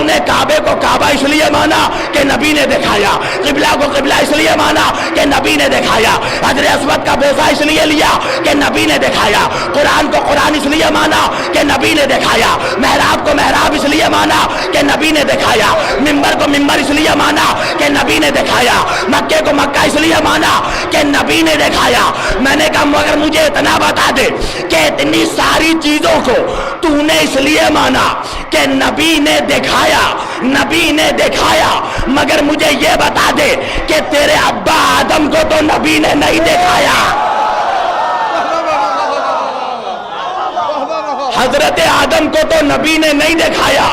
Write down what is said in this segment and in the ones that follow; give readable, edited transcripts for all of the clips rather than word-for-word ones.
तूने काबे को काबा इसलिए माना कि नबी ने दिखाया, किबला को किबला इसलिए माना कि नबी ने दिखाया, हजर अस्वद का बोसा इसलिए लिया कि नबी ने दिखाया, कुरान को कुरान इसलिए माना कि नबी ने दिखाया, महराब को महराब इसलिए माना कि नबी ने दिखाया, मिंबर को मिंबर इसलिए माना कि नबी ने दिखाया, मक्के को मक्का इसलिए माना कि नबी ने दिखाया। मैंने कहा मगर मुझे इतना बता दे कि इतनी सारी चीजों को तूने इसलिए माना कि नबी ने दिखाया, नबी ने दिखाया, मगर मुझे ये बता दे कि तेरे अब्बा आदम को तो नबी ने नहीं दिखाया, हजरत आदम को तो नबी ने नहीं दिखाया,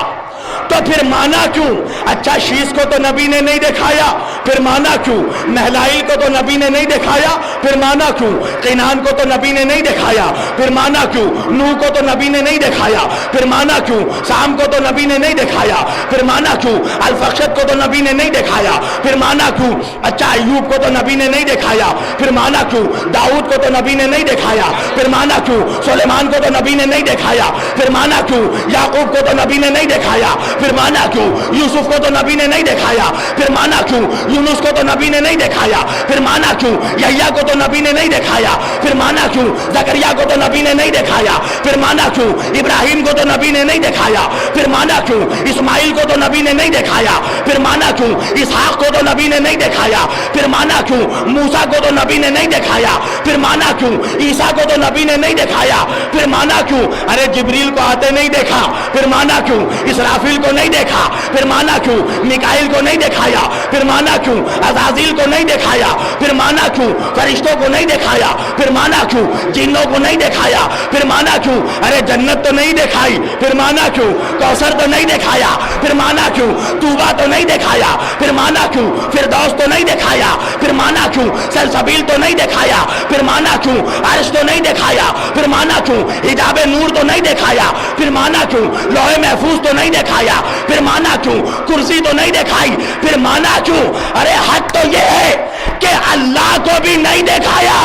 तो फिर माना क्यों? अच्छा शीश को तो नबी ने नहीं दिखाया, फिर माना क्यों? महलाइल को तो नबी ने नहीं दिखाया, फिर माना क्यों? कैनान को तो नबी ने नहीं दिखाया, फिर माना क्यों? नूह को तो नबी ने नहीं दिखाया, फिर माना क्यों? शाम को तो नबी ने नहीं दिखाया, फिर माना क्यों? अल-फक्षद को तो नबी ने नहीं दिखाया, फिर माना क्यों? अच्छा अय्यूब को तो नबी ने नहीं दिखाया, फिर माना क्यों? दाऊद को तो नबी ने नहीं दिखाया, फिर माना क्यों? सुलेमान को तो नबी ने नहीं दिखाया, फिर माना क्यों? याकूब को तो नबी ने नहीं दिखाया, फिर माना क्यों? यूसुफ को तो नबी ने नहीं दिखाया, फिर माना क्यों? यूनुस को तो नबी ने नहीं दिखाया, फिर माना क्यों? यहया को तो नबी ने नहीं दिखाया, फिर माना क्यों? जकरिया को तो नबी ने नहीं दिखाया, फिर माना क्यों? इब्राहिम को तो नबी ने नहीं दिखाया, फिर माना क्यों? इस्माइल को तो नबी ने नहीं दिखाया, फिर माना क्यों? इसहाक को तो नबी ने नहीं दिखाया, फिर माना क्यों? मूसा को तो नबी ने नहीं दिखाया, फिर माना क्यों? ईसा को तो नबी ने नहीं दिखाया, फिर माना क्यों? अरे जिब्रील को आते नहीं देखा, फिर माना क्यों? इसराफिल को नहीं देखा, फिर माना क्यों? मिकाइल को नहीं दिखाया, फिर माना क्यों? अज़ाज़िल को नहीं दिखाया, फिर माना क्यों? फरिश्तों को नहीं दिखाया, फिर माना क्यों? जिन्नों को नहीं दिखाया, फिर माना क्यों? अरे जन्नत तो नहीं दिखाई, फिर माना क्यों? कौसर तो नहीं दिखाया, फिर माना क्यों? तूबा तो नहीं दिखाया, फिर माना क्यों? फिरदौस तो नहीं दिखाया, फिर माना क्यों? सलसबील तो नहीं दिखाया, फिर माना क्यों? अर्श तो नहीं दिखाया, फिर माना क्यों? हिजाबे नूर तो नहीं दिखाया, फिर माना क्यों? लौहे महफूज तो नहीं दिखाया, फिर माना क्यों? कुर्सी तो नहीं दिखाई, फिर माना क्यों? अरे हद तो ये है कि अल्लाह को भी नहीं दिखाया,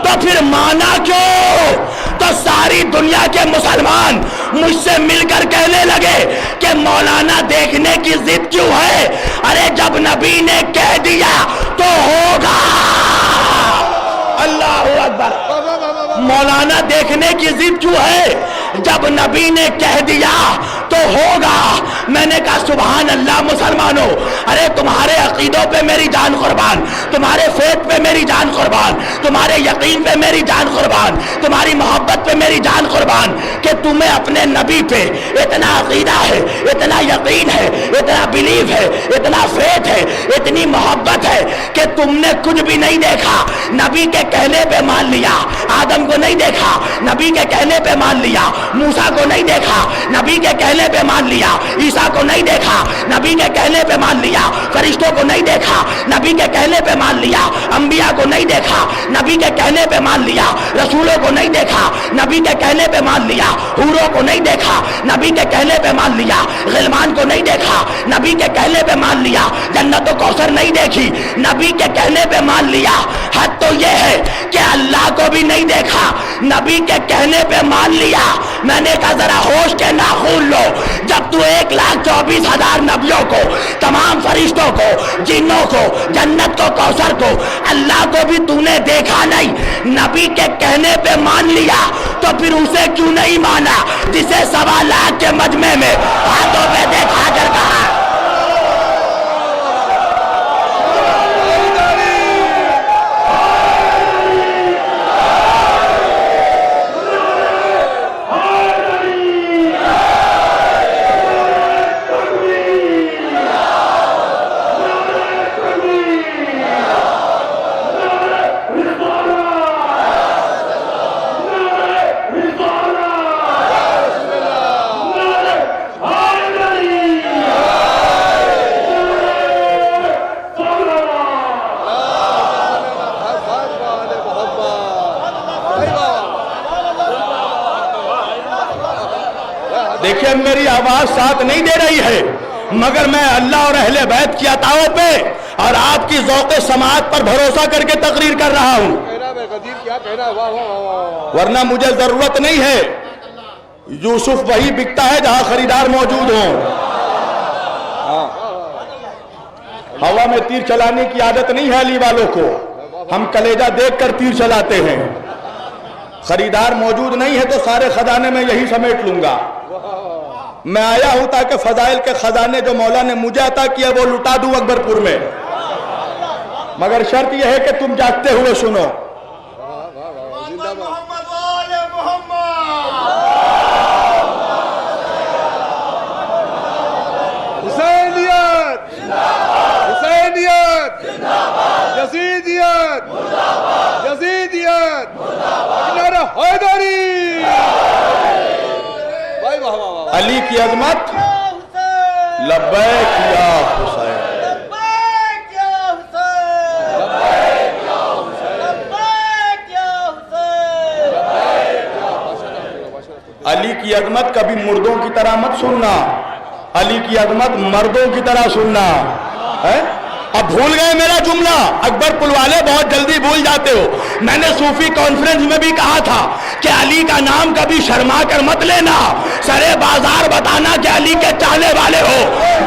तो फिर माना क्यों? तो सारी दुनिया के मुसलमान मुझसे मिलकर कहने लगे कि मौलाना देखने की जिद क्यों है? अरे जब नबी ने कह दिया तो होगा। अल्लाहू अकबर। मौलाना देखने की जिद क्यों है? जब नबी ने कह दिया तो होगा। मैंने कहा सुभान अल्लाह मुसलमानों, अरे तुम्हारे अकीदों पे मेरी जान कुर्बान, तुम्हारे फेथ पे मेरी जान कुर्बान, तुम्हारे यकीन पे मेरी जान कुर्बान, तुम्हारी मोहब्बत पे मेरी जान कुर्बान कि तुम्हें अपने नबी पे इतना अकीदा है, इतना यकीन है, इतना बिलीव है, इतना फेथ है, इतनी मोहब्बत है कि तुमने कुछ भी नहीं देखा, नबी के कहने पे मान लिया। आदम को नहीं देखा, नबी के कहने पे मान लिया। मूसा को नहीं देखा, नबी के कहने पे मान लिया। ईसा को नहीं देखा, नबी के कहने पे मान लिया। फरिश्तों को नहीं देखा, नबी के कहने पे मान लिया। अंबिया को नहीं देखा, नबी के कहने पे मान लिया। रसूलों को नहीं देखा, नबी के कहने पे मान लिया। हूरों को नहीं देखा, नबी के कहने पे मान लिया। गिलमान को नहीं देखा, नबी के कहने पे मान लिया। जन्नत व कौसर नहीं देखी, नबी के कहने पे मान लिया। हद तो यह है कि अल्लाह को भी नहीं देखा, नबी के कहने पे मान लिया। मैंने कहा जरा होश के नाखून लो, जब तू 1,24,000 नबियों को, तमाम फरिश्तों को, जिन्नों को, जन्नत को, कौसर को, अल्लाह को भी तूने देखा नहीं, नबी के कहने पे मान लिया, तो फिर उसे क्यों नहीं माना जिसे 1.25 लाख के मजमे में हाथों पे देखा कर कहा। देखिए मेरी आवाज साथ नहीं दे रही है, मगर मैं अल्लाह और अहले बैत की अताओं पे और आपकी ज़ौक़े समाअत पर भरोसा करके तकरीर कर रहा हूं, वरना मुझे जरूरत नहीं है। यूसुफ वही बिकता है जहां खरीदार मौजूद हो। हवा में तीर चलाने की आदत नहीं है अली वालों को, हम कलेजा देखकर तीर चलाते हैं। खरीदार मौजूद नहीं है तो सारे खजाने में यही समेट लूंगा। मैं आया हूं ताकि फजाइल के खजाने जो मौला ने मुझे अता किया वो लुटा दूं अकबरपुर में, मगर शर्त यह है कि तुम जागते हुए सुनो। यजीदियत यजीदियत नारा हैदरी। भाई वाह वाह वाह। अली की अजमत लब्बैक या हुसैन, लब्बैक या हुसैन, लब्बैक या हुसैन, लब्बैक या हुसैन। अली की अजमत कभी मुर्दों की तरह मत सुनना, अली की अजमत मर्दों की तरह सुनना है। अब भूल गए मेरा जुमला, अकबरपुर वाले बहुत जल्दी भूल जाते हो। मैंने सूफी कॉन्फ्रेंस में भी कहा था कि अली का नाम कभी शर्मा कर मत लेना, सरे बाजार बताना कि अली के चाहने वाले हो,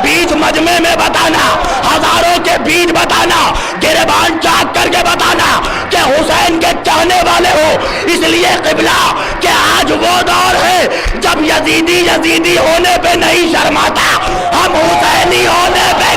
बीच मजमे में बताना, हजारों के बीच बताना, गिरबान चाक करके बताना कि हुसैन के चाहने वाले हो। इसलिए किबला कि आज वो दौर है जब यजीदी यजीदी होने पे नहीं शर्माता, हम हुसैनी होने पे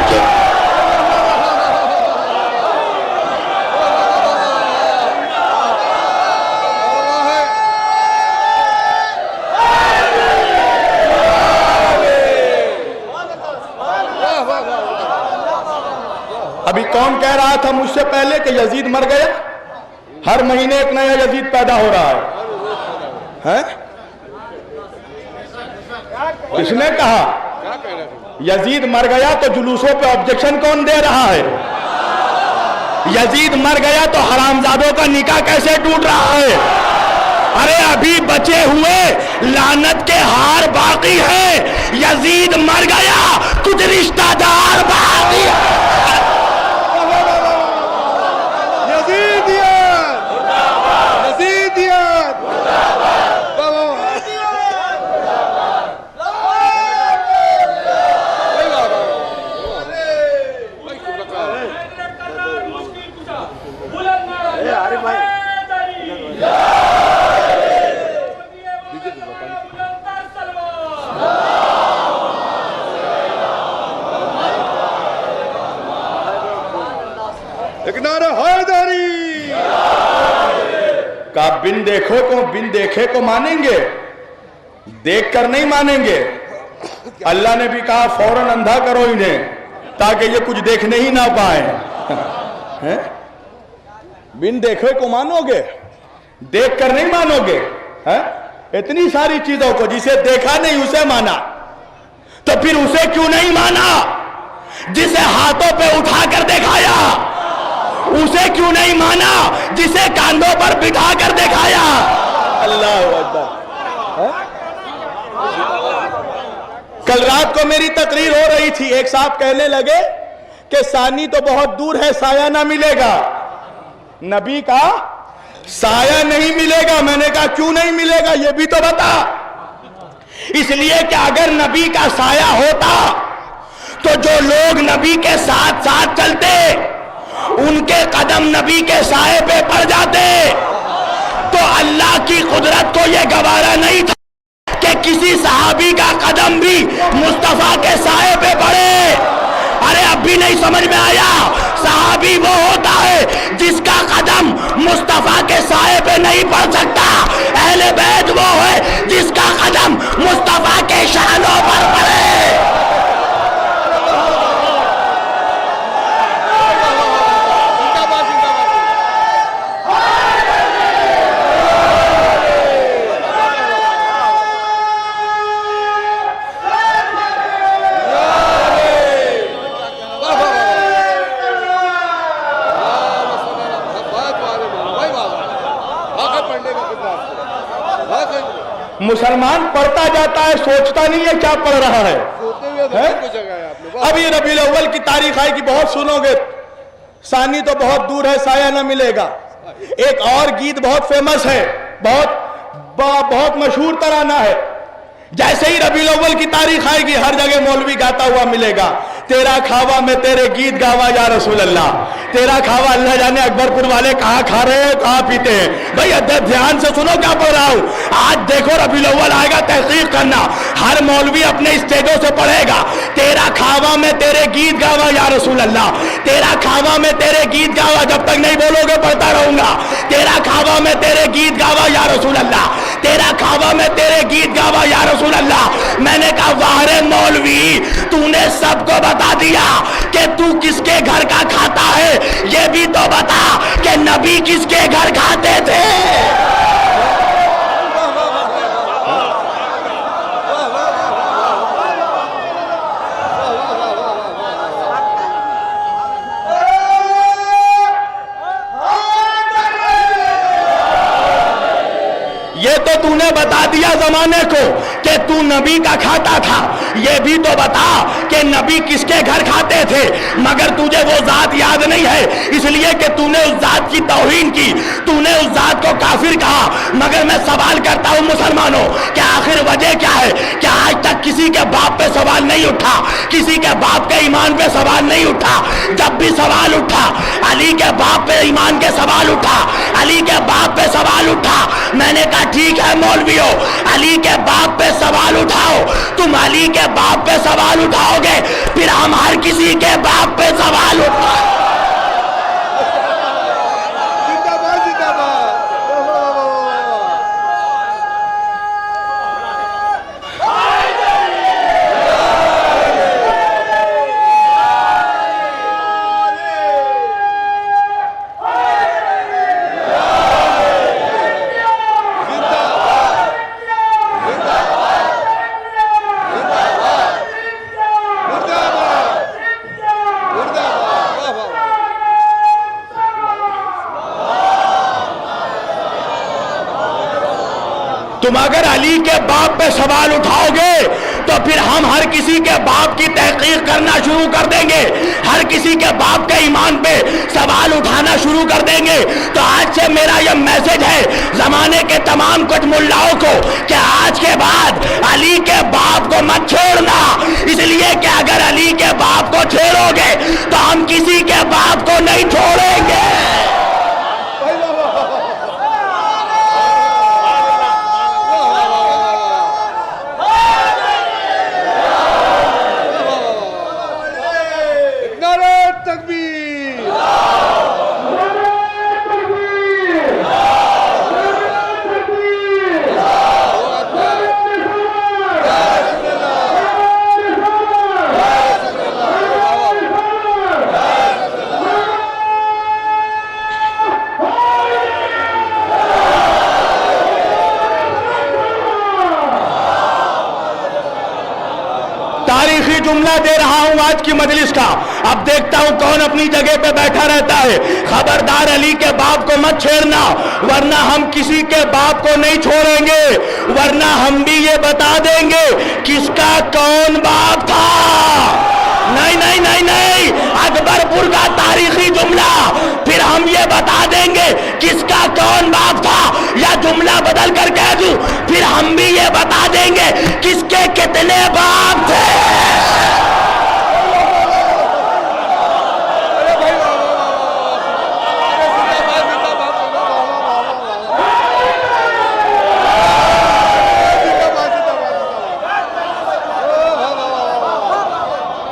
अभी कौन कह रहा था मुझसे पहले कि यजीद मर गया? हर महीने एक नया यजीद पैदा हो रहा है? किसने कहा यजीद मर गया? तो जुलूसों पे ऑब्जेक्शन कौन दे रहा है? यजीद मर गया तो हरामजादों का निकाह कैसे टूट रहा है? अरे अभी बचे हुए लानत के हार बाकी है। यजीद मर गया, कुछ रिश्तेदार बाकी है। का बिन देखे को मानेंगे, देख कर नहीं मानेंगे। अल्लाह ने भी कहा फौरन अंधा करो इन्हें ताकि ये कुछ देखने ही ना पाए। हैं? बिन देखे को मानोगे, देख कर नहीं मानोगे। हैं? इतनी सारी चीजों को जिसे देखा नहीं उसे माना, तो फिर उसे क्यों नहीं माना जिसे हाथों पे उठा कर दिखाया? उसे क्यों नहीं माना जिसे कांधों पर बिठा कर दिखाया? अल्लाह अकबर। कल रात को मेरी तकरीर हो रही थी, एक साहब कहने लगे कि सानी तो बहुत दूर है, साया ना मिलेगा। नबी का साया नहीं मिलेगा। मैंने कहा क्यों नहीं मिलेगा ये भी तो बता। इसलिए कि अगर नबी का साया होता तो जो लोग नबी के साथ साथ चलते उनके कदम नबी के साए पे पड़ जाते। तो अल्लाह की कुदरत को यह गवारा नहीं था कि किसी सहाबी का कदम भी मुस्तफा के साए पे पड़े। अरे अब भी नहीं समझ में आया? सहाबी वो होता है जिसका कदम मुस्तफा के साए पे नहीं पड़ सकता। अहले बैत वो है जिसका कदम मुस्तफा के शानों पर पड़े। मुसलमान पढ़ता जाता है, सोचता नहीं है क्या पढ़ रहा है। अब ये रबीउल अव्वल की तारीख आएगी, बहुत सुनोगे। सानी तो बहुत दूर है, साया न मिलेगा। एक और गीत बहुत फेमस है, बहुत मशहूर तराना है। जैसे ही रबीउल अव्वल की तारीख आएगी हर जगह मौलवी गाता हुआ मिलेगा, तेरा खावा में तेरे गीत गावा या रसूल अल्लाह। तेरा खावा अल्लाह जाने अकबरपुर वाले कहाँ खा रहे हैं, कहाँ पीते हैं। भाई ध्यान से सुनो क्या बोल रहा हूं। आज देखो रबीउल अव्वल आएगा, तहकीक करना, हर मौलवी अपने स्टेजों से पढ़ेगा, तेरा खावा में तेरे गीत गावा या रसूल अल्लाह। तेरा खावा में तेरे गीत गावा, जब तक नहीं बोलोगे पढ़ता रहूंगा। तेरा खावा में तेरे गीत गावा या रसूल अल्लाह। तेरा खावा में तेरे गीत गावा या रसूल अल्लाह। मैंने कहा वाह रे मौलवी, तूने सबको बता दिया कि तू किसके घर का खाता है, ये भी तो बता कि नबी किसके घर खाते थे। ये तो तूने बता दिया जमाने को कि तू नबी का खाता था, ये भी तो बता कि नबी किसके घर खाते थे। मगर तुझे वो जात याद नहीं है, इसलिए कि तूने उस जात की तौहीन की, तूने उस जात को काफिर कहा। मगर मैं सवाल करता हूं मुसलमानों, क्या आखिर वजह क्या है? क्या आज तक किसी के बाप पे सवाल नहीं उठा, किसी के बाप के ईमान पे सवाल नहीं उठा? जब भी सवाल उठा, अली के बाप पे ईमान के सवाल उठा, अली के बाप पे सवाल उठा। मैंने कहा ठीक है मौलवियों, अली के बाप पे सवाल उठाओ। तुम अली के बाप पे सवाल उठाओगे, फिर हम हर किसी के बाप पे सवाल उठाओ। जिंदाबाद जिंदाबाद। तुम अगर अली के बाप पे सवाल उठाओगे तो फिर हम हर किसी के बाप की तहकीक करना शुरू कर देंगे, हर किसी के बाप के ईमान पे सवाल उठाना शुरू कर देंगे। तो आज से मेरा यह मैसेज है जमाने के तमाम कुछ मुल्लाओं को कि आज के बाद अली के बाप को मत छोड़ना, इसलिए कि अगर अली के बाप को छेड़ोगे तो हम किसी के बाप को नहीं छोड़ेंगे। तारीखी जुमला दे रहा हूं आज की मजलिस का, अब देखता हूं कौन अपनी जगह पे बैठा रहता है। खबरदार अली के बाप को मत छेड़ना, वरना हम किसी के बाप को नहीं छोड़ेंगे, वरना हम भी ये बता देंगे किसका कौन बाप था। नहीं नहीं नहीं नहीं, अकबरपुर का तारीखी जुमला, फिर हम ये बता देंगे किसका कौन बाप था। या जुमला बदल कर कह दूं, फिर हम भी ये बता देंगे किसके कितने बाप थे।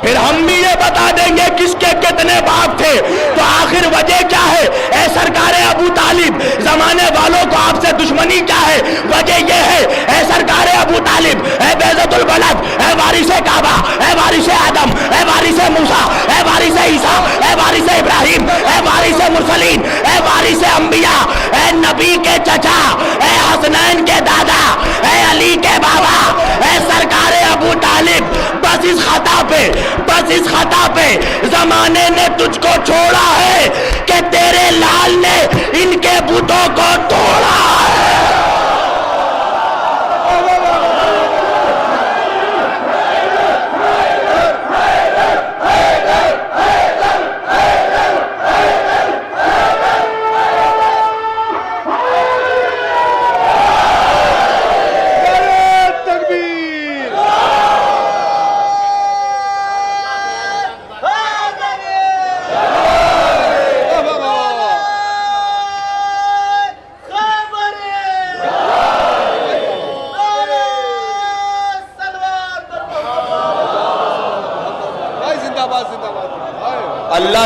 फिर हम भी ये बता देंगे किसके कितने बाप थे। तो आखिर वजह क्या है? ए सरकारे अबू तालिब, जमाने वालों को आपसे दुश्मनी क्या है? वजह ये है, ए सरकारे अबू तालिब, ए बेज़तुल बलद, ए वारिसे काबा, ए वारिसे आदम, ए वारिसे मूसा, ए वारिसे ईसा, ए वारिसे इब्राहिम, ए वारिसे मुरसलीन, ए वारिसे अंबिया, ए नबी के चचा, ए हसनैन के दादा, ए अली के बाबा, ए सरकारे अबू तालिब, बस इस खता पे, बस इस खता पे जमाने ने तुझको छोड़ा है कि तेरे लाल ने इनके बुतों को तोड़ा है।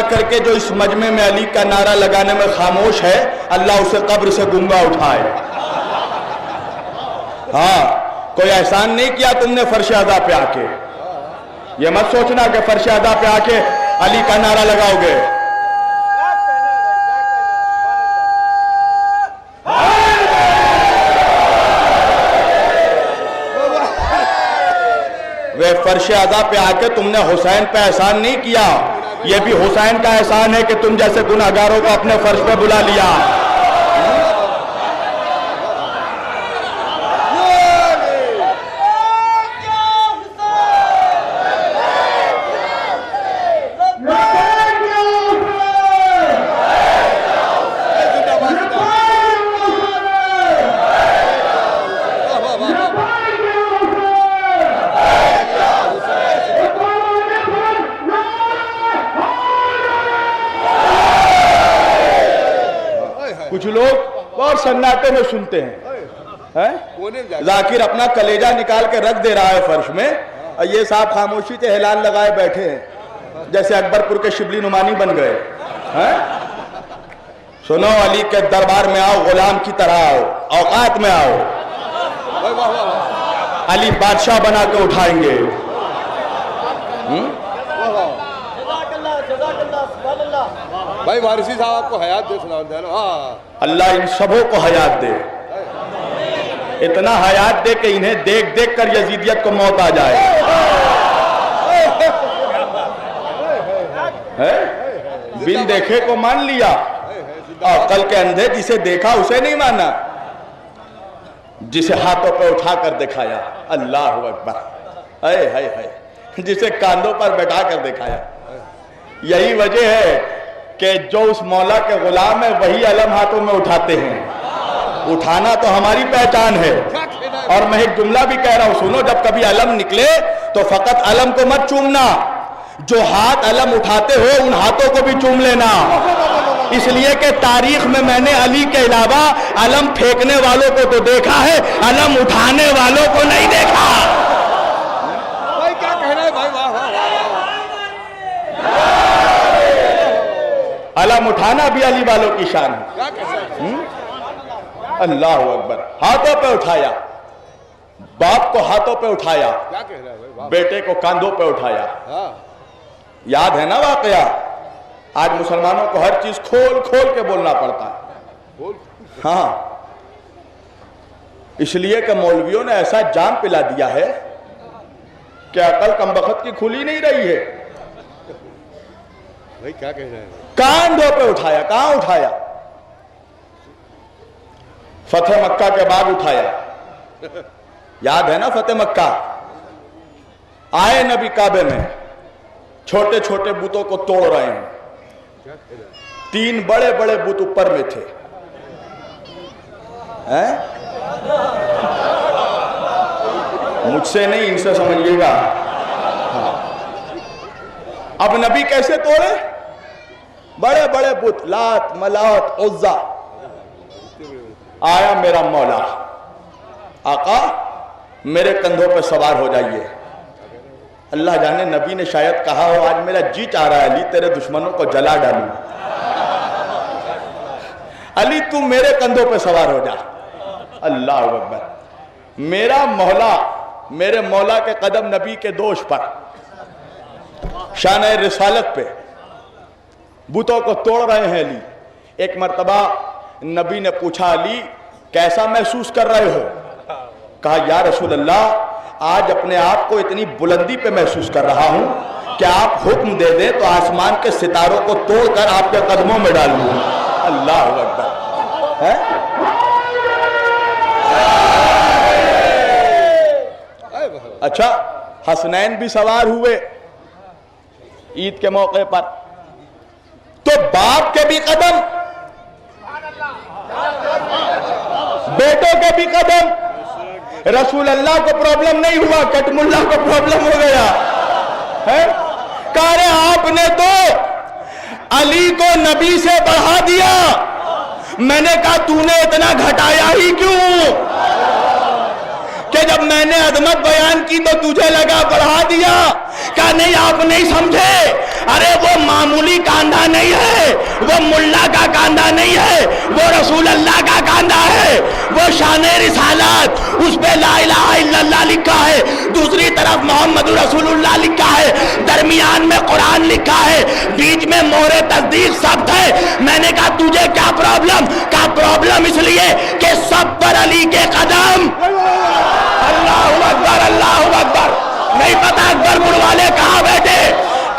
करके जो इस मजमे में अली का नारा लगाने में खामोश है, अल्लाह उसे कब्र से गूंगा उठाए। हाँ, कोई एहसान नहीं किया तुमने फर्श अदा पे आके। ये मत सोचना कि फर्श अदा पे आके अली का नारा लगाओगे। वे फर्श अदा पे आके तुमने हुसैन पे एहसान नहीं किया, ये भी हुसैन का एहसान है कि तुम जैसे गुनाहगारों को अपने फर्श पे बुला लिया। कुछ लोग बहुत सन्नाटे में सुनते हैं, जाकिर अपना कलेजा निकाल के रख दे रहा है फर्श में, और ये साहब खामोशी से हिलाल लगाए बैठे हैं जैसे अकबरपुर के शिबली नुमानी बन गए हैं। सुनो, अली के दरबार में आओ, गुलाम की तरह आओ, औकात में आओ। अली बादशाह बना के उठाएंगे। भाई वारिसी साहब आपको हयात दे, सुना दे। हाँ, अल्लाह इन सबों को हयात दे, इतना हयात दे कि इन्हें देख देख कर यजीदियत को मौत आ जाए। है? बिन देखे को मान लिया, और कल के अंधे जिसे देखा उसे नहीं माना, जिसे हाथों पर उठा कर दिखाया, अल्लाह अकबर, हाय हाय हाय, जिसे कांधों पर बैठा कर दिखाया। यही वजह है कि जो उस मौला के गुलाम है वही अलम हाथों में उठाते हैं। उठाना तो हमारी पहचान है। और मैं एक जुमला भी कह रहा हूं, सुनो, जब कभी अलम निकले तो फकत अलम को मत चूमना, जो हाथ अलम उठाते हो उन हाथों को भी चूम लेना। इसलिए कि तारीख में मैंने अली के अलावा अलम फेंकने वालों को तो देखा है, अलम उठाने वालों को नहीं देखा। भाई क्या कहना है भाई, वाह वाह वाह। अलम उठाना भी अली वालों की शान है। क्या कहना है? अल्लाह अकबर, हाथों पे उठाया, बाप को हाथों पे उठाया, क्या कह रहा है भाई, वाह। बेटे को कांधों पे उठाया। हाँ, याद है ना वाकया? आज मुसलमानों को हर चीज खोल खोल के बोलना पड़ता है। बोल। हाँ, इसलिए कि मौलवियों ने ऐसा जाम पिला दिया है कि अकल कमबख्त की खुली नहीं रही है। भाई क्या कहना है? कांधों पे उठाया, कहां उठाया? फतेह मक्का के बाद उठाया। याद है ना फतेह मक्का? आए नबी काबे में, छोटे छोटे बुतों को तोड़ रहे हैं। 3 बड़े बड़े बुत ऊपर में थे। हैं? मुझसे नहीं, इनसे समझिएगा। हाँ। अब नबी कैसे तोड़े? बड़े बड़े बुत, लात, मलात, उज्जा। आया मेरा मौला, आका मेरे कंधों पर सवार हो जाइए। अल्लाह जाने नबी ने शायद कहा हो, आज मेरा जी चाह रहा है अली तेरे दुश्मनों को जला डालूं। अली तू मेरे कंधों पे सवार हो जा। अल्लाह अकबर, मेरा मौला, मेरे मौला के कदम नबी के दोष पर, शान रिसालत पे बुतों को तोड़ रहे हैं अली। एक मर्तबा नबी ने पूछा, अली कैसा महसूस कर रहे हो? कहा, या रसूल अल्लाह, आज अपने आप को इतनी बुलंदी पे महसूस कर रहा हूं कि आप हुक्म दे दें तो आसमान के सितारों को तोड़कर आपके कदमों में डाल दूं। अल्लाह अकबर। है? अच्छा, हसनैन भी सवार हुए ईद के मौके पर, तो बाप के भी कदम, बेटों के भी कदम। रसूल अल्लाह को प्रॉब्लम नहीं हुआ, कटमुल्ला को प्रॉब्लम हो गया है। कह रहे आपने तो अली को नबी से बढ़ा दिया। मैंने कहा तूने इतना घटाया ही क्यों? कि जब मैंने अजमत बयान की तो तुझे लगा बढ़ा दिया। कहा नहीं, आप नहीं समझे, अरे वो मामूली कांधा नहीं है, वो मुल्ला का कांधा नहीं है, वो रसूल अल्लाह का कांधा है। वो शाने रिसालत, उस पे ला इलाहा इल्लल्लाह लिखा है, दूसरी तरफ मोहम्मद रसूलुल्लाह लिखा है, दरमियान में कुरान लिखा है, बीच में मोहरे तस्दीक शब्द है। मैंने कहा तुझे क्या प्रॉब्लम? का प्रॉब्लम इसलिए कि सब पर अली के कदम। अल्लाहु अकबर, अल्लाहु अकबर। नहीं पता अकबरपुर वाले कहां बैठे?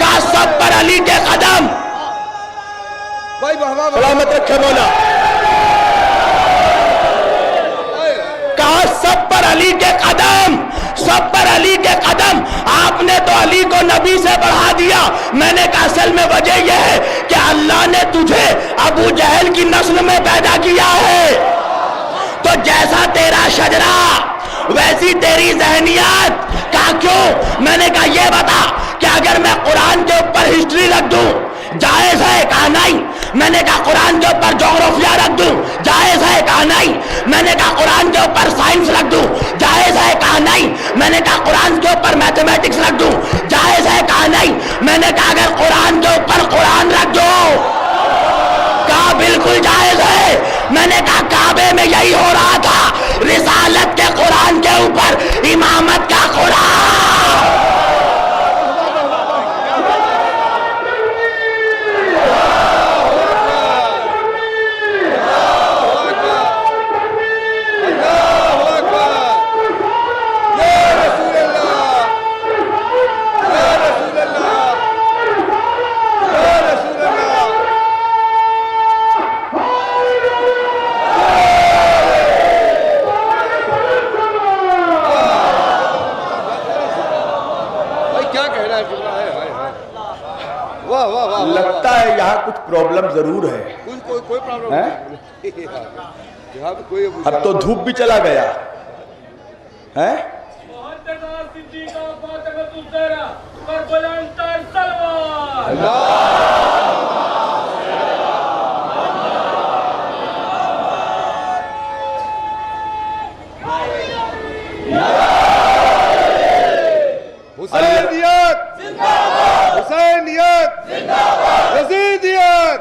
कहा सब पर अली के कदम। भाई सलामत रखे मौला। कहा सब पर अली के कदम, सब पर अली के कदम। आपने तो अली को नबी से बढ़ा दिया। मैंने कहा असल में वजह यह है कि अल्लाह ने तुझे अबू जहल की नस्ल में पैदा किया है। तो जैसा तेरा शजरा वैसी तेरी जहनियत। कहा क्यों? मैंने कहा ये बता कि अगर मैं कुरान के ऊपर हिस्ट्री रख दूं जायज है? कहा नहीं। मैंने कहा कुरान के ऊपर ज्योग्राफिया रख दूं जायज है? कहा नहीं। मैंने कहा कुरान के ऊपर साइंस रख दूं जायज है? कहा नहीं। मैंने कहा कुरान के ऊपर मैथमेटिक्स रख दूं जायज है? कहा नहीं। मैंने कहा अगर कुरान के ऊपर कुरान रख दो, कहा बिल्कुल जायज है। मैंने कहा काबे में यही हो रहा था, रिसालत के कुरान के ऊपर इमामत का कुरान। लगता है यहाँ कुछ प्रॉब्लम जरूर है। कोई प्रॉब्लम नहीं यहाँ पे कोई। अब तो धूप भी चला गया है। हुसैनियत हुसैनियत यजीदियत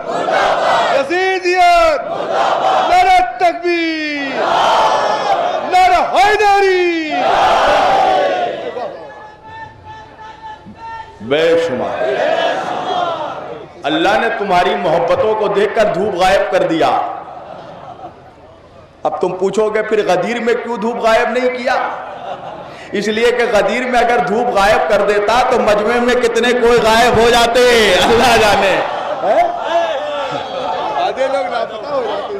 यजीदियत, नारा तकबीर, नारा हैदरी। बेशुमार अल्लाह ने तुम्हारी मोहब्बतों को देखकर धूप गायब कर दिया। अब तुम पूछोगे फिर गदीर में क्यों धूप गायब नहीं किया? इसलिए कि गदीर में अगर धूप गायब कर देता तो मजमे में कितने कोई गायब हो जाते, अल्लाह जाने। आधे लोग लापता हो जाते।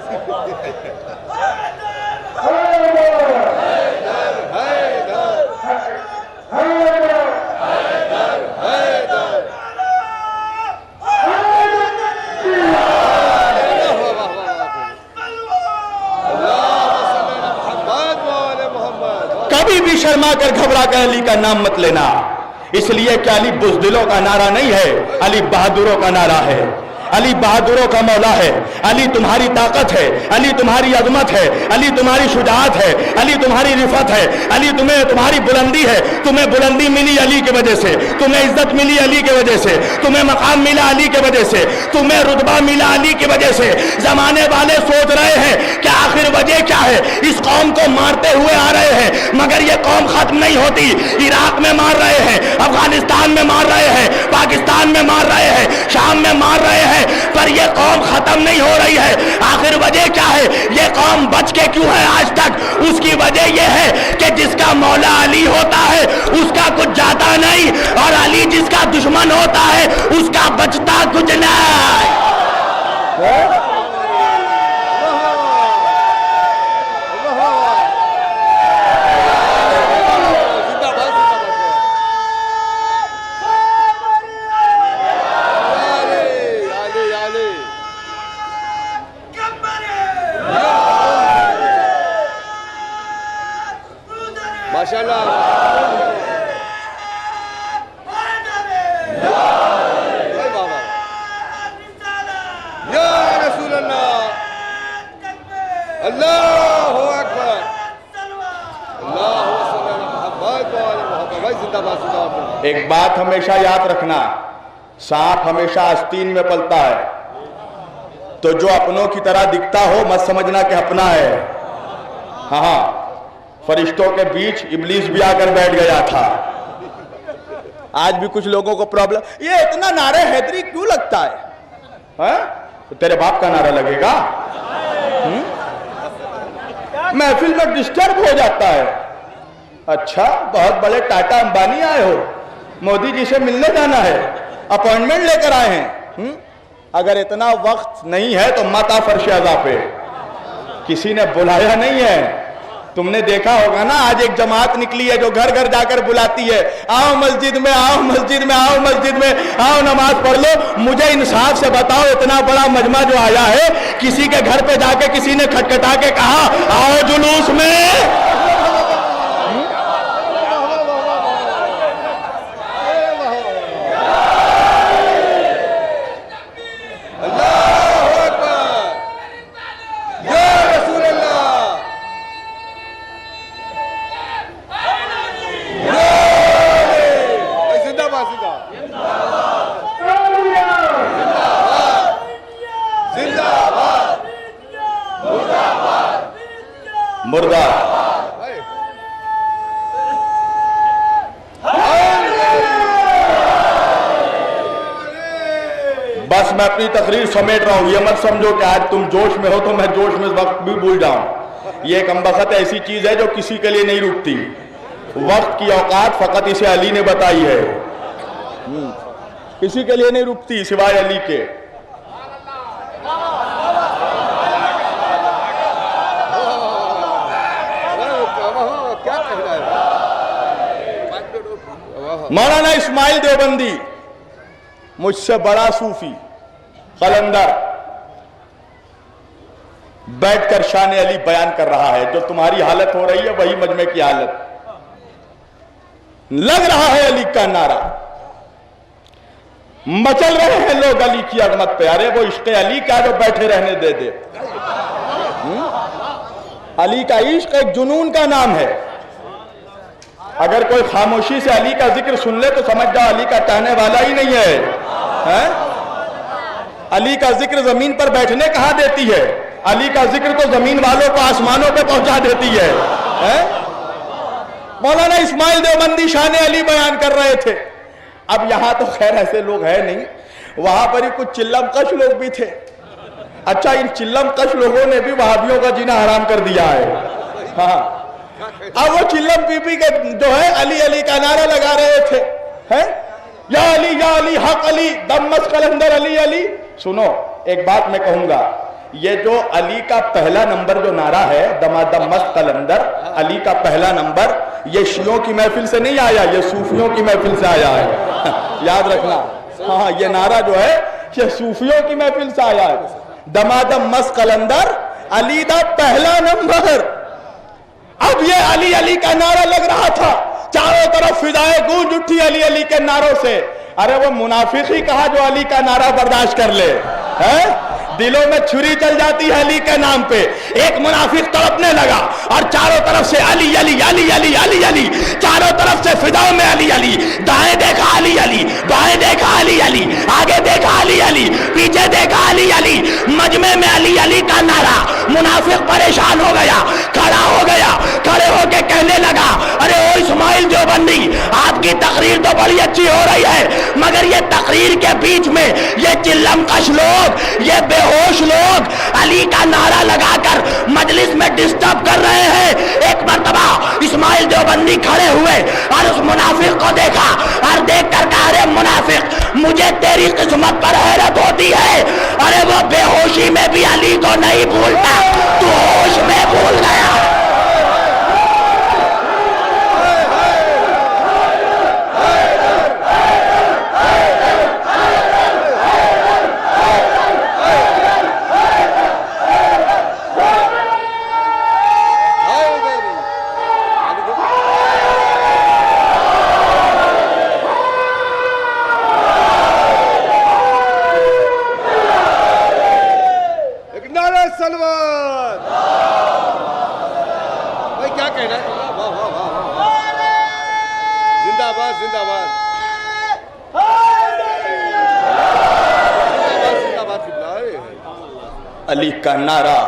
कभी भी शर्मा कर घबरा कर अली का नाम मत लेना, इसलिए कि अली बुज़दिलों का नारा नहीं है, अली बहादुरों का नारा है। अली बहादुरों का मौला है, अली तुम्हारी ताकत है, अली तुम्हारी अजमत है, अली तुम्हारी शुजाअत है, अली तुम्हारी रिफत है, अली तुम्हें तुम्हारी बुलंदी है। तुम्हें बुलंदी मिली अली की वजह से, तुम्हें इज्जत मिली अली की वजह से, तुम्हें मकाम मिला अली की वजह से, तुम्हें रुतबा मिला अली की वजह से। जमाने वाले सोच रहे हैं कि आखिर वजह क्या है, इस कौम को मारते हुए आ रहे हैं मगर ये कौम खत्म नहीं होती। इराक में मार रहे हैं, अफगानिस्तान में मार रहे हैं, पाकिस्तान में मार रहे हैं, शाम में मार रहे हैं, पर यह कौम खत्म नहीं हो रही है। आखिर वजह क्या है, यह कौम बच के क्यों है आज तक? उसकी वजह यह है कि जिसका मौला अली होता है उसका कुछ जाता नहीं, और अली जिसका दुश्मन होता है उसका बचता कुछ नहीं। एक बात हमेशा याद रखना, सांप हमेशा आस्तीन में पलता है, तो जो अपनों की तरह दिखता हो मत समझना कि अपना है। हाँ, फरिश्तों के बीच इब्लीस भी आकर बैठ गया था। आज भी कुछ लोगों को प्रॉब्लम, ये इतना नारे हैदरी क्यों लगता है? तो तेरे बाप का नारा लगेगा? महफिल में डिस्टर्ब हो जाता है। अच्छा, बहुत बड़े टाटा अंबानी आए हो, मोदी जी से मिलने जाना है, अपॉइंटमेंट लेकर आए हैं। अगर इतना वक्त नहीं है तो मत आ फर्श अज़ा पे, किसी ने बुलाया नहीं है। तुमने देखा होगा ना, आज एक जमात निकली है जो घर घर जाकर बुलाती है, आओ मस्जिद में, आओ मस्जिद में, आओ मस्जिद में, आओ नमाज पढ़ लो। मुझे इंसाफ से बताओ, इतना बड़ा मजमा जो आया है, किसी के घर पे जाके किसी ने खटखटा के कहा आओ जुलूस में? मुर्दा बस मैं अपनी तकरीर समेट रहा हूं। ये मत समझो कि आज तुम जोश में हो तो मैं जोश में वक्त भी भूल जाऊं। ये कमबख्त ऐसी चीज है जो किसी के लिए नहीं रुकती। वक्त की औकात फकत इसे अली ने बताई है, किसी के लिए नहीं रुकती सिवाय अली के। मौलाना इस्माइल देवबंदी मुझसे बड़ा सूफी कलंदर बैठकर शान अली बयान कर रहा है। जो तुम्हारी हालत हो रही है वही मजमे की हालत। लग रहा है अली का नारा, मचल रहे हैं लोग अली की अजमत पे। अरे वो इश्क अली का जो बैठे रहने दे दे। अली का इश्क एक जुनून का नाम है। अगर कोई खामोशी से अली का जिक्र सुन ले तो समझ जाओ अली का चाहने वाला ही नहीं है, हैं? अली का जिक्र जमीन पर बैठने कहां देती है? अली का जिक्र तो जमीन वालों को आसमानों पे पहुंचा देती है, हैं? मौलाना इस्माइल देवबंदी शान अली बयान कर रहे थे। अब यहां तो खैर ऐसे लोग हैं नहीं, वहां पर ही कुछ चिल्लम कश लोग भी थे। अच्छा, इन चिल्लम कश लोगों ने भी वहाबियों का जीना हराम कर दिया है। हाँ, अब वो चिल्लम पीपी के जो है अली अली का नारा लगा रहे थे, हैं? या अली हक अली दम्मस कलंदर अली अली। सुनो, एक बात मैं कहूंगा, ये जो अली का पहला नंबर जो नारा है दमादम मस्त कलंदर, अली का पहला नंबर, ये शियों की महफिल से नहीं आया, ये सूफियों की महफिल से आया है। याद रखना, हाँ, ये नारा जो है ये सूफियों की महफिल से आया है। दमादम मस्त कलंदर अली दा पहला नंबर। अब ये अली अली का नारा लग रहा था, चारों तरफ फिजाएं गूंज उठी अली अली के नारों से। अरे वो मुनाफिक ही कहा जो अली का नारा बर्दाश्त कर ले, है? दिलों में छुरी चल जाती है अली के नाम पे। एक मुनाफिक तड़पने लगा और चारों तरफ से अली अली अली अली अली अली, चारों तरफ से फिजाओं में अली अली। दाएं देखा अली अली, बाएं देखा अली अली, आगे देखा अली अली, पीछे देखा अली अली। मजमे में अली अली का नारा। मुनाफिक परेशान हो गया, खड़ा हो गया, खड़े होके कहने लगा, अरे ओ इस्माइल देवबंदी, आपकी तकरीर तो बड़ी अच्छी हो रही है, मगर ये तकरीर के बीच में ये चिल्लमकश लोग, ये बेहोश लोग अली का नारा लगाकर मजलिस में डिस्टर्ब कर रहे हैं। एक मर्तबा इस्माइल देवबंदी खड़े हुए और उस मुनाफिक को देखा और देखकर कहा, अरे मुनाफिक, मुझे तेरी किस्मत पर हैरत होती है। अरे वो बेहोशी में भी अली को नहीं भूलता, तू होश में भूल गया। जिंदाबाद जिंदाबाद। अली का नारा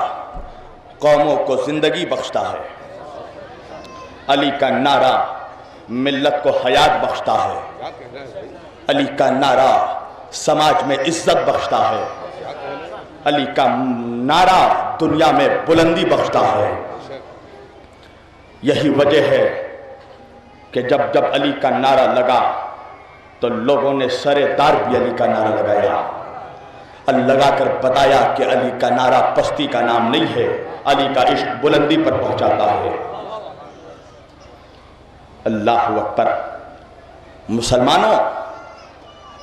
कौमों को जिंदगी बख्शता है, अली का नारा मिल्लत को हयात बख्शता है, अली का नारा समाज में इज्जत बख्शता है, अली का नारा दुनिया में बुलंदी बख्शता है। यही वजह है कि जब जब अली का नारा लगा तो लोगों ने सरेदार भी अली का नारा लगाया, लगाकर बताया कि अली का नारा पस्ती का नाम नहीं है, अली का इश्क बुलंदी पर पहुंचाता है। अल्लाह अकबर। मुसलमानों,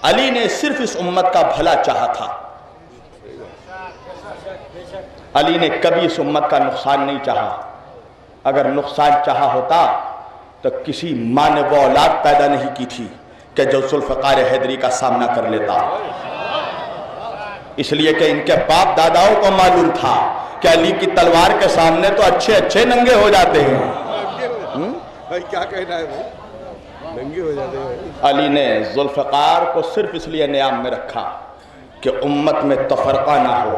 अली ने सिर्फ इस उम्मत का भला चाहा था, अली ने कभी इस उम्मत का नुकसान नहीं चाहा। अगर नुकसान चाहा होता तो किसी मां ने वो औलाद पैदा नहीं की थी कि जो जुल्फ़िकार हैदरी का सामना कर लेता, इसलिए कि इनके बाप दादाओं को मालूम था कि अली की तलवार के सामने तो अच्छे अच्छे नंगे हो जाते हैं। भाई क्या कहना है भाई, नंगे हो जाते हैं। अली ने जुल्फ़िकार को सिर्फ इसलिए नियाम में रखा कि उम्मत में तफरका ना हो।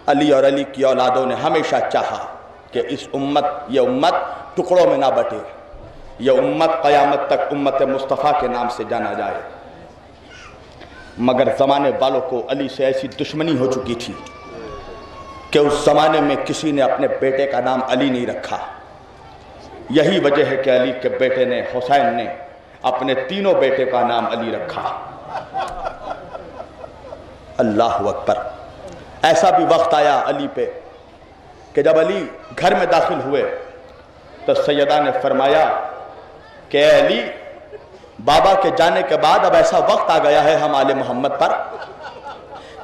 अली और अली की औलादों ने हमेशा चाहा कि इस उम्मत, ये उम्मत टुकड़ों में ना बटे, ये उम्मत क़यामत तक उम्मत मुस्तफ़ा के नाम से जाना जाए। मगर ज़माने वालों को अली से ऐसी दुश्मनी हो चुकी थी कि उस ज़माने में किसी ने अपने बेटे का नाम अली नहीं रखा। यही वजह है कि अली के बेटे ने, हुसैन ने, अपने तीनों बेटे का नाम अली रखा। अल्लाह अकबर। ऐसा भी वक्त आया अली पे कि जब अली घर में दाखिल हुए तो सैयदा ने फरमाया कि अली, बाबा के जाने के बाद अब ऐसा वक्त आ गया है हम आले मोहम्मद पर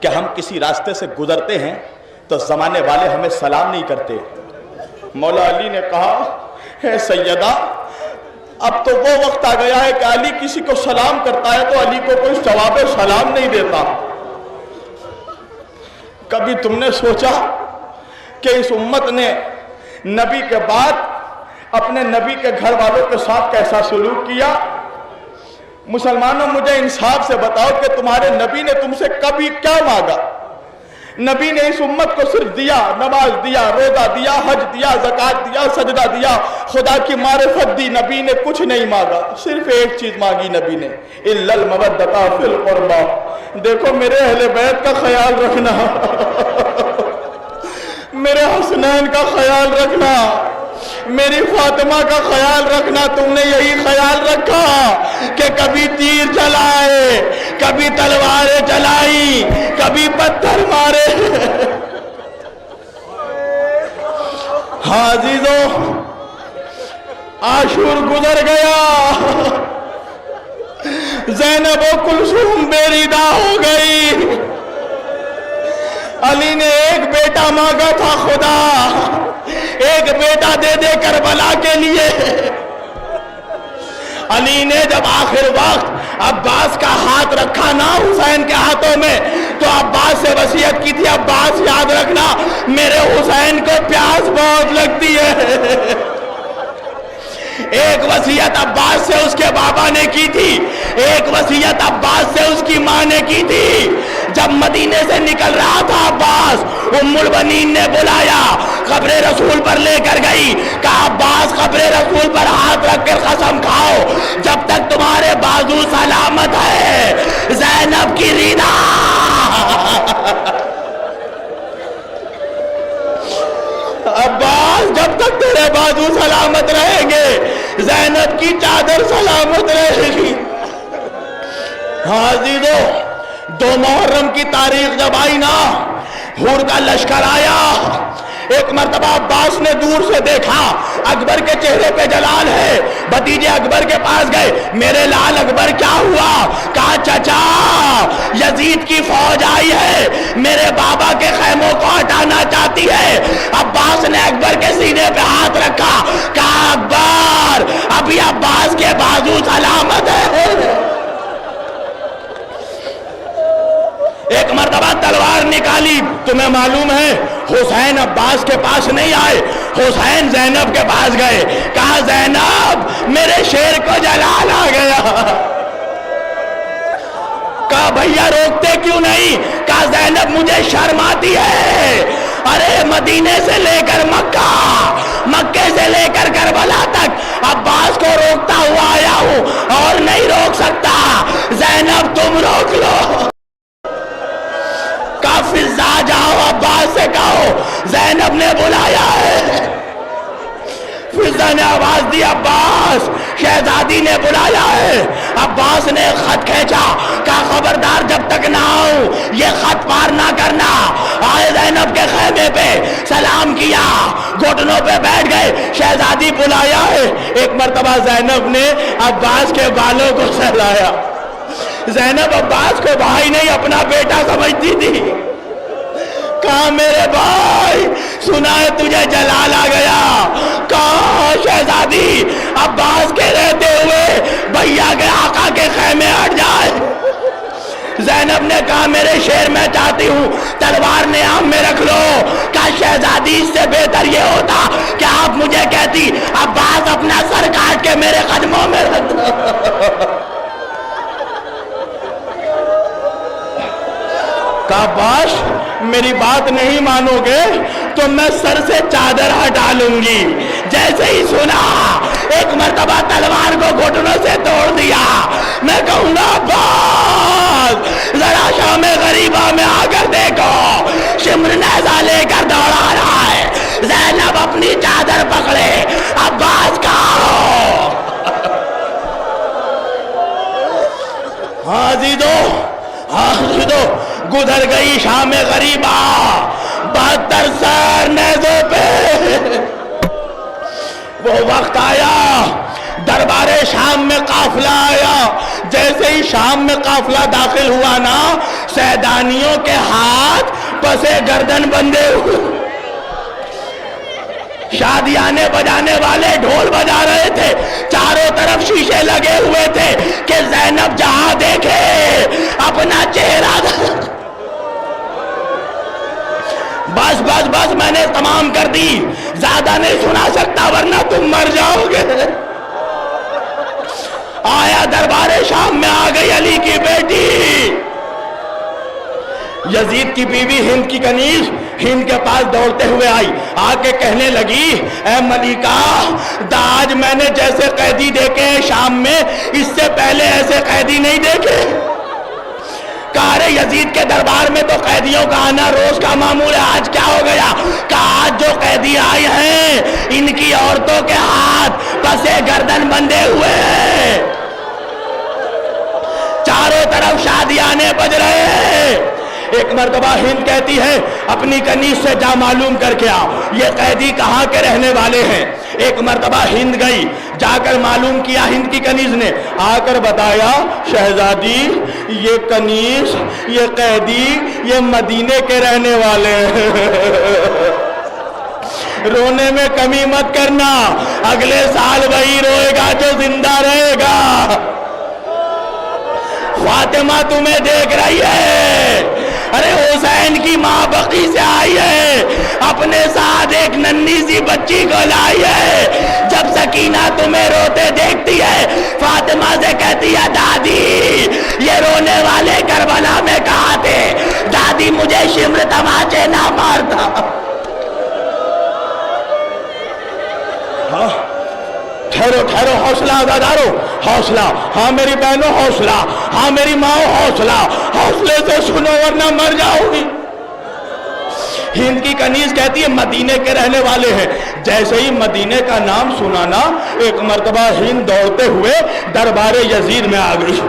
कि हम किसी रास्ते से गुजरते हैं तो ज़माने वाले हमें सलाम नहीं करते। मौला अली ने कहा, है सैयदा, अब तो वो वक्त आ गया है कि अली किसी को सलाम करता है तो अली को कोई जवाब सलाम नहीं देता। कभी तुमने सोचा कि इस उम्मत ने नबी के बाद अपने नबी के घर वालों के साथ कैसा सलूक किया? मुसलमानों, मुझे इंसाफ से बताओ कि तुम्हारे नबी ने तुमसे कभी क्या मांगा? नबी ने इस उम्मत को सिर्फ दिया, नमाज दिया, रोजा दिया, हज दिया, ज़कात दिया, सजदा दिया, खुदा की मारिफत दी। नबी ने कुछ नहीं मांगा, सिर्फ एक चीज मांगी नबी ने, इल्लल मवद्दता फिल क़ुरबा। देखो, मेरे अहले बैत का ख्याल रखना, मेरे हसनैन का ख्याल रखना, मेरी फातिमा का ख्याल रखना। तुमने यही ख्याल रखा कि कभी तीर चलाए, कभी तलवारें चलाई, कभी पत्थर मारे। हाँ अजीजों, आशूर गुजर गया, ज़ैनब व कुलसूम बेरिदा हो गई। अली ने एक बेटा मांगा था, खुदा एक बेटा दे दे करबला के लिए। अली ने जब आखिर वक्त अब्बास का हाथ रखा ना हुसैन के हाथों में, तो अब्बास से वसीयत की थी, अब्बास याद रखना मेरे हुसैन को प्यास बहुत लगती है। एक वसीयत अब्बास से उसके बाबा ने की थी, एक वसीयत अब्बास से उसकी मां ने की थी। जब मदीने से निकल रहा था अब्बास, उम्मुल बनीन ने बुलाया, कब्रे रसूल पर लेकर गई, कहा अब्बास कब्रे रसूल पर हाथ रखकर कसम खाओ, जब तक तुम्हारे बाजू सलामत है ज़ैनब की रीना। अब्बास, जब तक तेरे बाजू सलामत रहेंगे ज़ैनब की चादर सलामत रहेगी। हाँ अज़ीज़ों, 2 मुहर्रम की तारीख जब आई ना, हुर का लश्कर आया। एक मर्तबा अब्बास ने दूर से देखा, अकबर के चेहरे पे जलाल है। भतीजे अकबर के पास गए, मेरे लाल अकबर क्या हुआ? कहा चाचा, यजीद की फौज आई है, मेरे बाबा के खैमों को हटाना चाहती है। अब्बास ने अकबर के सीने पे हाथ रखा, कहा अकबर, अभी अब्बास के बाजू सलामत है। एक मर्तबा तलवार निकाली, तुम्हें मालूम है हुसैन अब्बास के पास नहीं आए, हुसैन ज़ैनब के पास गए। कहा ज़ैनब, मेरे शेर को जलाल आ गया। कहा भैया रोकते क्यों नहीं? कहा ज़ैनब मुझे शर्म आती है। अरे मदीने से लेकर मक्का, मक्के से लेकर करबला तक अब्बास को रोकता हुआ आया हूं और नहीं रोक सकता। ज़ैनब तुम रोक लो। कहा फिजा जाओ अब्बास से कहो ज़ैनब ने बुलाया है। फिजा ने आवाज दी अब्बास शहजादी ने बुलाया है। अब्बास ने खत खींचा, कहा खबरदार जब तक ना आऊं ये खत पार ना करना। आए ज़ैनब के खैमे पे सलाम किया, घुटनों पे बैठ गए। शहजादी बुलाया है। एक मर्तबा ज़ैनब ने अब्बास के बालों को सहलाया। ज़ैनब अब्बास को भाई नहीं अपना बेटा समझती थी। कहा मेरे भाई सुना है तुझे जलाल आ गया। कहा शहजादी अब्बास के रहते हुए भैया के आका के खैमे हट जाए। ज़ैनब ने कहा मेरे शेर मैं चाहती हूँ तलवार ने आम में रख लो। कहा शहजादी इससे बेहतर ये होता कि आप मुझे कहती अब्बास अपना सर काट के मेरे कदमों में रख दो। कहा बाश मेरी बात नहीं मानोगे तो मैं सर से चादर हटा लूंगी। जैसे ही सुना एक मर्तबा तलवार को घुटनों से तोड़ दिया। मैं कहूंगा अब्बास जरा शाम गरीबा में आकर देखो, शिम्र नेज़ा लेकर दौड़ा रहा है। ज़ैनब अपनी चादर पकड़े, अब्बास का हाजिदो हाजिदो गुजर गई शाम गरीबा 72 सर नेज़ों पे। वो वक्त आया दरबारे शाम में काफिला आया। जैसे ही शाम में काफिला दाखिल हुआ ना, सैदानियों के हाथ पसे गर्दन बंधे हुए, शादियाने बजाने वाले ढोल बजा रहे थे। चारों तरफ शीशे लगे हुए थे कि ज़ैनब जहां देखे अपना चेहरा। बस बस बस मैंने तमाम कर दी, ज्यादा नहीं सुना सकता वरना तुम मर जाओगे। आया दरबारे शाम में आ गई अली की बेटी यजीद की बीवी हिंद की कनीज हिंद के पास दौड़ते हुए आई। आके कहने लगी ए मलिका दाज मैंने जैसे कैदी देखे हैं शाम में, इससे पहले ऐसे कैदी नहीं देखे। कहा रे यजीद के दरबार में तो कैदियों का आना रोज का मामूल है, आज क्या हो गया? कहा आज जो कैदी आए हैं इनकी औरतों के हाथ पसे गर्दन बंधे हुए हैं। चारों तरफ शादियाने बज रहे हैं। एक मर्तबा हिंद कहती है अपनी कनीज से जा मालूम करके आओ ये कैदी कहाँ के रहने वाले हैं। एक मर्तबा हिंद गई, जाकर मालूम किया हिंद की कनीज ने, आकर बताया शहजादी ये कनीज ये कैदी ये मदीने के रहने वाले हैं। रोने में कमी मत करना, अगले साल वही रोएगा जो जिंदा रहेगा। फातिमा तुम्हें देख रही है। अरे हुसैन की माँ बकी से आई है, अपने साथ एक नन्ही सी बच्ची को लाई है। जब सकीना तुम्हें रोते देखती है फातिमा से कहती है दादी ये रोने वाले करबला में कहाँ थे? दादी मुझे शिम्र तमाचे ना मारता। ठहरो ठहरो, हौसला अदादारो हौसला। हाँ मेरी बहनों हौसला, हाँ मेरी माँ हौसला, हौसले से सुनो वरना मर जाओगी। हिंद की कनीज कहती है मदीने के रहने वाले हैं। जैसे ही मदीने का नाम सुना ना, एक मर्तबा हिंद दौड़ते हुए दरबारे यजीद में आ गई,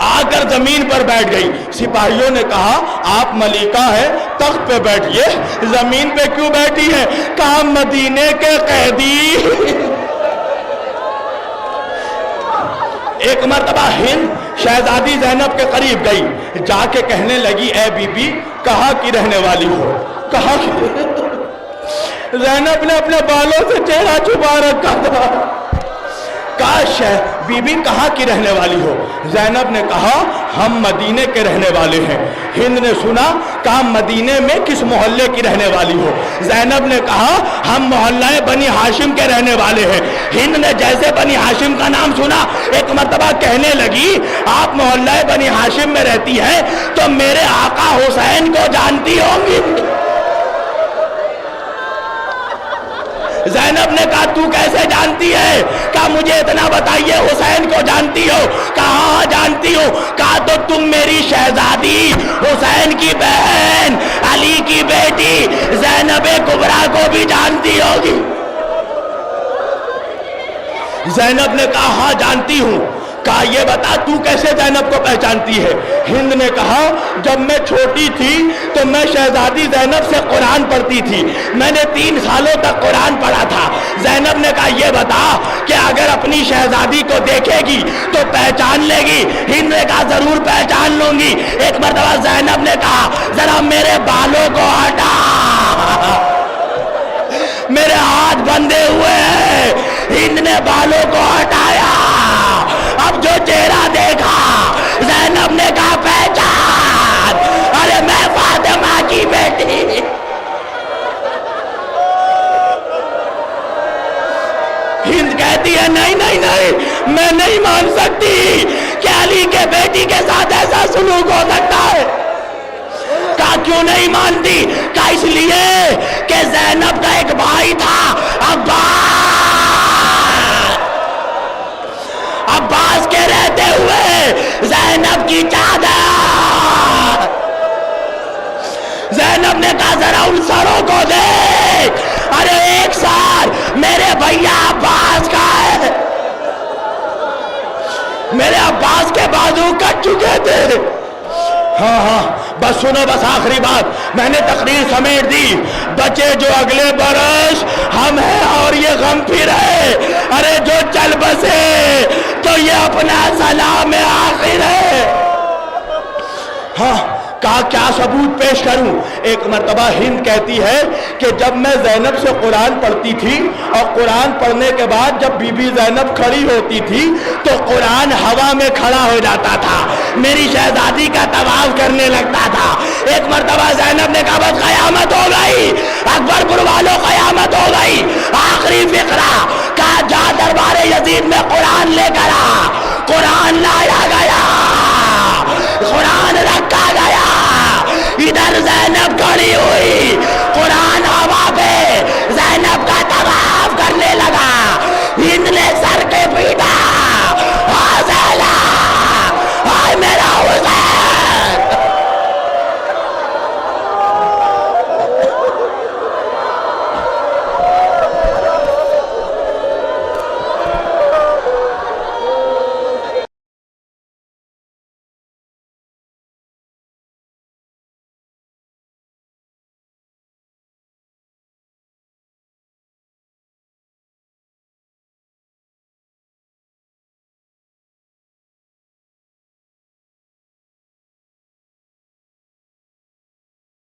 आकर जमीन पर बैठ गई। सिपाहियों ने कहा आप मलिका है तख्त पे बैठिए, जमीन पे क्यों बैठी है? कहा मदीने के कैदी। एक मर्तबा हिंद शहजादी ज़ैनब के करीब गई, जाके कहने लगी ए बीबी कहाँ की रहने वाली हो? कहाँ की? ज़ैनब ने अपने बालों से चेहरा छुपा रखा था। काश बीबी कहाँ की रहने वाली हो? ज़ैनब ने कहा हम मदीने के रहने वाले हैं। हिंद ने सुना, कहा मदीने में किस मोहल्ले की रहने वाली हो? ज़ैनब ने कहा हम मोहल्ला बनी हाशिम के रहने वाले हैं। हिंद ने जैसे बनी हाशिम का नाम सुना, एक मर्तबा कहने लगी आप मोहल्ला बनी हाशिम में रहती हैं तो मेरे आका हुसैन को जानती होंगी। ज़ैनब ने कहा तू कैसे जानती है? कहा मुझे इतना बताइए हुसैन को जानती हो? कहा हाँ जानती हो। कहा तो तुम मेरी शहजादी हुसैन की बहन अली की बेटी ज़ैनब कुबरा को भी जानती होगी। ज़ैनब ने कहा हाँ जानती हूँ। कहा ये बता तू कैसे ज़ैनब को पहचानती है? हिंद ने कहा जब मैं छोटी थी तो मैं शहजादी ज़ैनब से कुरान पढ़ती थी, मैंने 3 सालों तक कुरान पढ़ा था। ज़ैनब ने कहा ये बता कि अगर अपनी शहजादी को देखेगी तो पहचान लेगी? हिंद ने कहा जरूर पहचान लूंगी। एक मर्तबा ज़ैनब ने कहा जरा मेरे बालों को हटा, मेरे हाथ बंधे हुए हैं। हिंद ने बालों को हटाया, अब जो चेहरा देखा ज़ैनब ने कहा पहचान, अरे मैं फातिमा की बेटी। हिंद कहती है नहीं नहीं नहीं, मैं नहीं मान सकती कि अली के बेटी के साथ ऐसा सलूक हो सकता है। कहा क्यों नहीं मानती? कहा इसलिए कि ज़ैनब का एक भाई था अब्बास के रहते हुए ज़ैनब की चादर। ज़ैनब ने कहा जरा उन सरों को देख, अरे एक साल मेरे भैया अब्बास का है, मेरे अब्बास के बाजू कट चुके थे। हाँ हाँ बस सुनो, बस आखिरी बात, मैंने तकरीर समेट दी। बचे जो अगले बरस हम हैं और ये गम फिर है, अरे जो चल बसे तो ये अपना सलाम आखिर है। हाँ कहा क्या सबूत पेश करूं? एक मर्तबा हिंद कहती है कि जब मैं ज़ैनब से कुरान पढ़ती थी और कुरान पढ़ने के बाद जब बीबी ज़ैनब खड़ी होती थी तो कुरान हवा में खड़ा हो जाता था, मेरी शहजादी का तवाफ करने लगता था। एक मर्तबा ज़ैनब ने कहा बस क़यामत हो गई, अकबरपुर वालों क़यामत हो गई। आखिरी फिक्रा कहा जा दरबारे यजीद में कुरान लेकर आ। कुरान लाया गया, कुरान रखा गया, इधर ज़ैनब खड़ी हुई, कुरान हवा